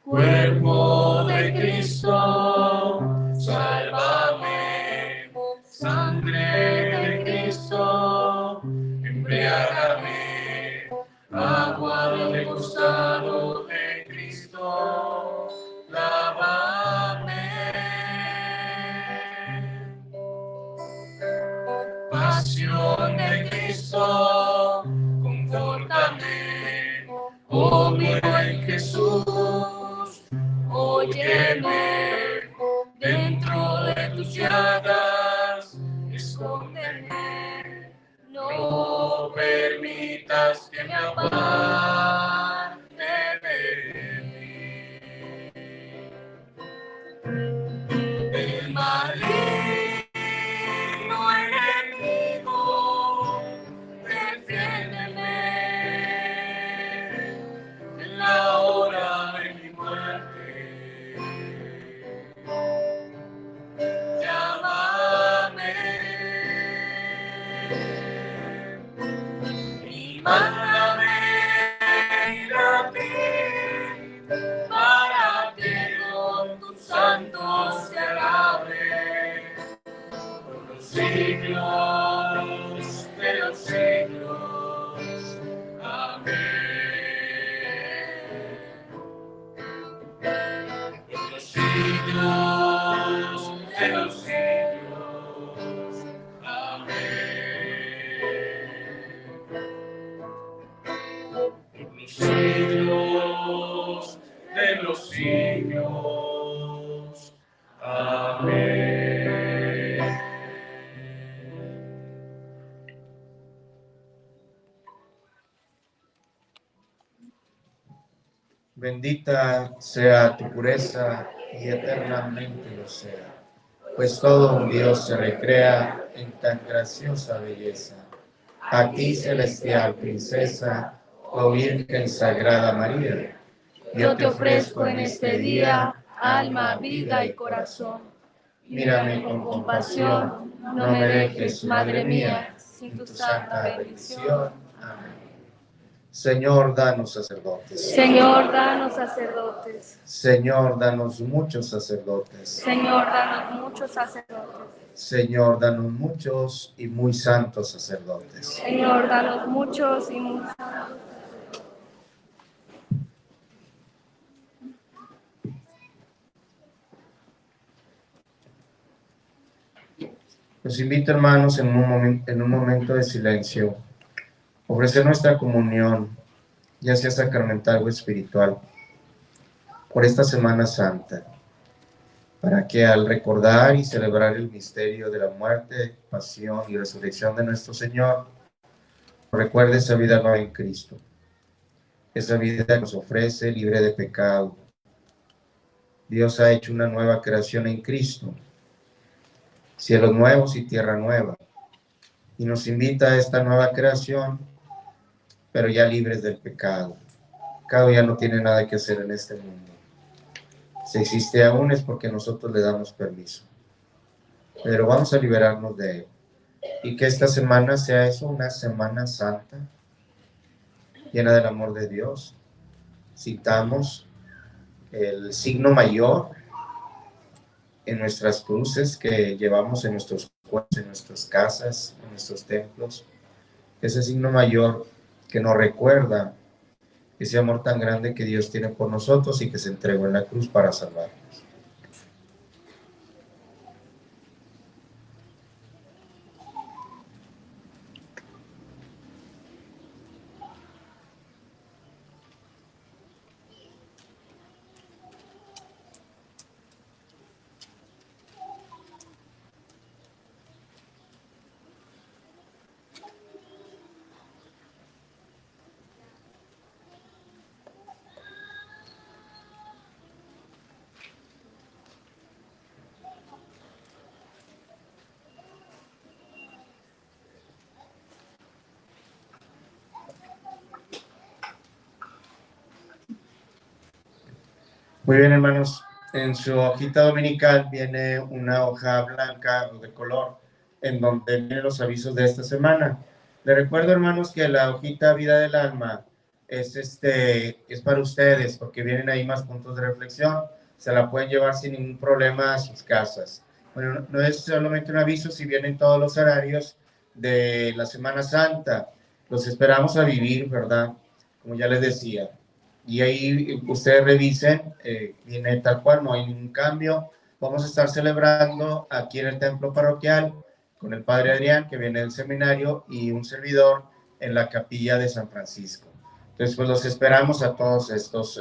Cuerpo de Cristo, sálvame. Sangre de Cristo, embriágame. Agua del costado de Cristo, lávame. Pasión de Cristo, confórtame. Oh mi buen Jesús, óyeme. Dentro de tus llagas, escóndeme. No permitas que me aparte de ti. El maligno enemigo, defiéndeme en la hora de mi muerte. de los siglos. Amén. Por los siglos de los siglos. Amén. Bendita sea tu pureza y eternamente lo sea, pues todo un Dios se recrea en tan graciosa belleza. A ti, celestial princesa, oh Virgen Sagrada María, Yo te ofrezco en este día alma, vida y corazón. Mírame con compasión, no me dejes, Madre mía, sin tu santa bendición. Amén. Señor, danos sacerdotes. Señor, danos sacerdotes. Señor, danos muchos sacerdotes. Señor, danos muchos sacerdotes. Señor, danos muchos y muy santos sacerdotes. Señor, danos muchos y muy santos. Los invito, hermanos, en un momento de silencio, a ofrecer nuestra comunión, ya sea sacramental o espiritual, por esta Semana Santa, para que al recordar y celebrar el misterio de la muerte, pasión y resurrección de nuestro Señor, recuerde esa vida nueva en Cristo, esa vida que nos ofrece libre de pecado. Dios ha hecho una nueva creación en Cristo, cielos nuevos y tierra nueva, y nos invita a esta nueva creación, pero ya libres del pecado. El pecado ya no tiene nada que hacer en este mundo. Si existe aún es porque nosotros le damos permiso, pero vamos a liberarnos de él. Y que esta semana sea eso, una Semana Santa, llena del amor de Dios. Citamos el signo mayor en nuestras cruces que llevamos en nuestros cuerpos, en nuestras casas, en nuestros templos. Ese signo mayor que nos recuerda ese amor tan grande que Dios tiene por nosotros y que se entregó en la cruz para salvarnos. Muy bien, hermanos. En su hojita dominical viene una hoja blanca o de color en donde vienen los avisos de esta semana. Les recuerdo, hermanos, que la hojita Vida del Alma es para ustedes, porque vienen ahí más puntos de reflexión. Se la pueden llevar sin ningún problema a sus casas. Bueno, no es solamente un aviso, si vienen todos los horarios de la Semana Santa. Los esperamos a vivir, ¿verdad? Como ya les decía. Y ahí ustedes revisen, viene tal cual, no hay ningún cambio. Vamos a estar celebrando aquí en el templo parroquial con el padre Adrián, que viene del seminario, y un servidor en la capilla de San Francisco. Entonces, pues los esperamos a todos estos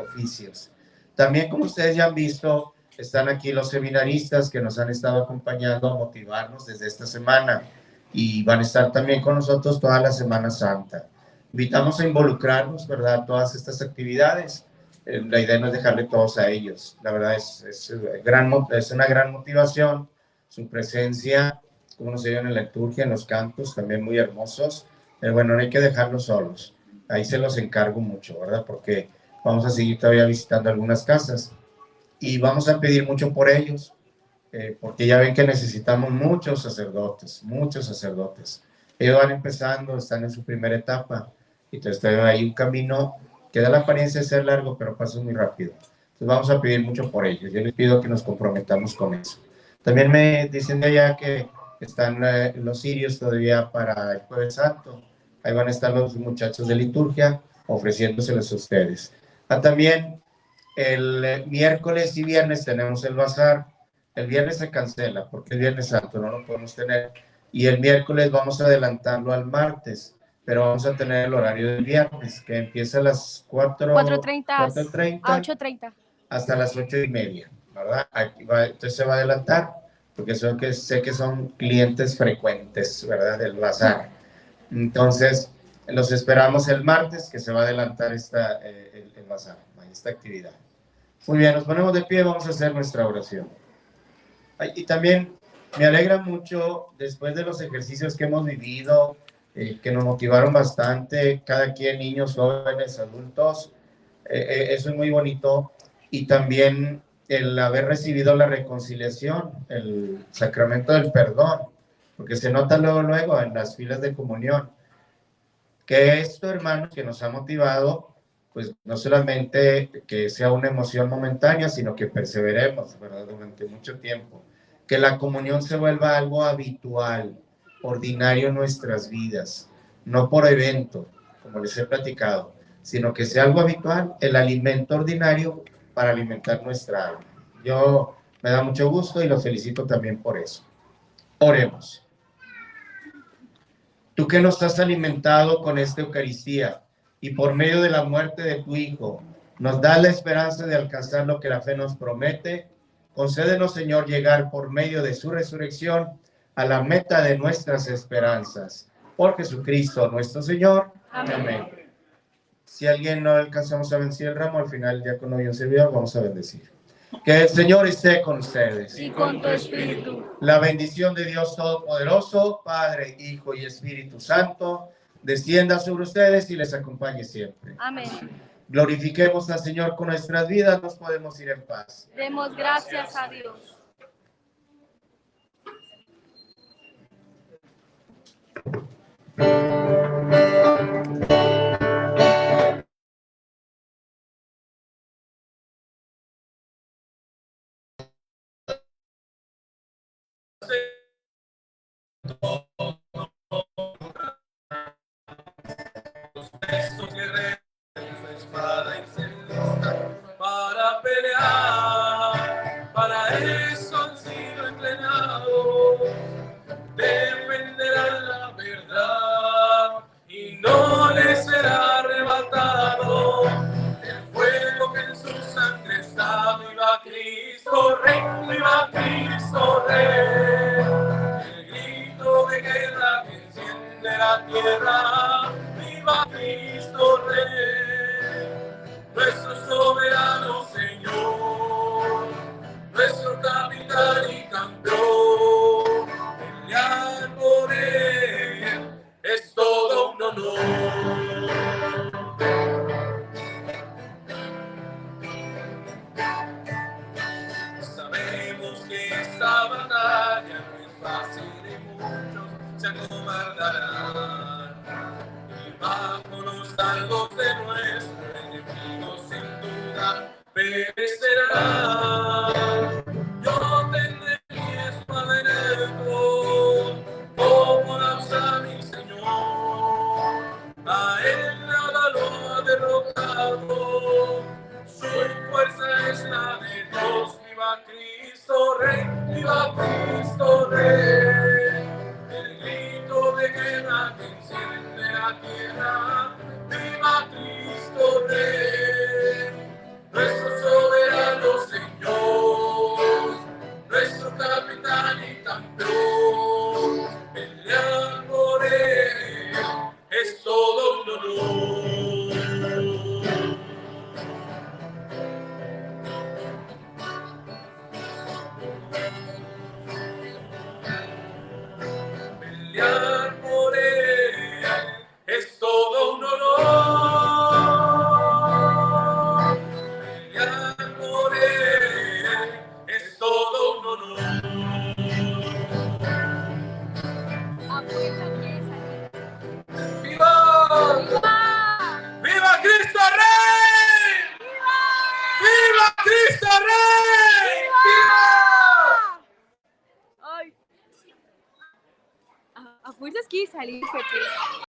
oficios. También, como ustedes ya han visto, están aquí los seminaristas que nos han estado acompañando a motivarnos desde esta semana y van a estar también con nosotros toda la Semana Santa. Invitamos a involucrarnos, ¿verdad?, todas estas actividades. La idea no es dejarle todos a ellos. La verdad es una gran motivación. Su presencia, como nos dieron en la liturgia, en los cantos, también muy hermosos. Pero bueno, no hay que dejarlos solos. Ahí se los encargo mucho, ¿verdad? Porque vamos a seguir todavía visitando algunas casas. Y vamos a pedir mucho por ellos, porque ya ven que necesitamos muchos sacerdotes, muchos sacerdotes. Ellos van empezando, están en su primera etapa. Y entonces hay un camino que da la apariencia de ser largo, pero pasa muy rápido. Entonces vamos a pedir mucho por ellos. Yo les pido que nos comprometamos con eso. También me dicen de allá que están los cirios todavía para el Jueves Santo. Ahí van a estar los muchachos de liturgia ofreciéndoselos a ustedes. También el miércoles y viernes tenemos el bazar El viernes se cancela porque es Viernes Santo, no lo podemos tener. Y el miércoles vamos a adelantarlo al martes, pero vamos a tener el horario del viernes, que empieza a las 4:30 a 4:30 8:30. hasta las 8:30, ¿verdad? Entonces se va a adelantar, porque sé que son clientes frecuentes, ¿verdad? Del bazar. Entonces, los esperamos el martes, que se va a adelantar el bazar, esta actividad. Muy bien, nos ponemos de pie, vamos a hacer nuestra oración. Y también me alegra mucho, después de los ejercicios que hemos vivido, que nos motivaron bastante, cada quien, niños, jóvenes, adultos, eso es muy bonito. Y también el haber recibido la reconciliación, el sacramento del perdón, porque se nota luego en las filas de comunión, que esto, hermanos, que nos ha motivado, pues no solamente que sea una emoción momentánea, sino que perseveremos, ¿verdad?, durante mucho tiempo. Que la comunión se vuelva algo habitual, ordinario en nuestras vidas, no por evento, como les he platicado, sino que sea algo habitual, el alimento ordinario para alimentar nuestra alma. Yo me da mucho gusto y los felicito también por eso. Oremos. Tú que nos has alimentado con esta Eucaristía y por medio de la muerte de tu Hijo, nos das la esperanza de alcanzar lo que la fe nos promete. Concédenos, Señor, llegar por medio de su resurrección a la meta de nuestras esperanzas. Por Jesucristo nuestro Señor. Amén. Amén. Si alguien no alcanzamos a bendecir el ramo, al final el diácono y un servidor vamos a bendecir. Que el Señor esté con ustedes. Y con tu espíritu. La bendición de Dios Todopoderoso, Padre, Hijo y Espíritu Santo, descienda sobre ustedes y les acompañe siempre. Amén. Glorifiquemos al Señor con nuestras vidas, nos podemos ir en paz. Demos gracias a Dios. Para pelear, para eso han sido entrenados, defenderán la verdad y no les será arrebatado el fuego que en su sangre está. Viva Cristo Rey, viva Cristo Rey, el grito de guerra que enciende la tierra. Viva Cristo Rey, nuestro soberano Señor, nuestro capitán y campeón. Pelear por él es todo un honor. Sabemos que esta batalla no es fácil y muchos se acobardarán. Y bajo los dardos de nuestro enemigo sin duda perecerá. Yo tendré mi espada en alto, como la usa mi Señor. A él nada lo ha derrotado, su fuerza es la de Dios. Viva Cristo Rey, viva Cristo Rey, el grito de guerra que enciende la tierra. Viva Cristo Rey, nuestro soberano Señor, nuestro capitán y campeón. Pelear por él es todo un honor. Pelear por él es todo un honor. Pelear por él es todo un honor. ¡Viva! ¡Viva Cristo Rey! ¡Viva Cristo Rey! ¡Viva! Ay. A fuerzas que salir, Pepe.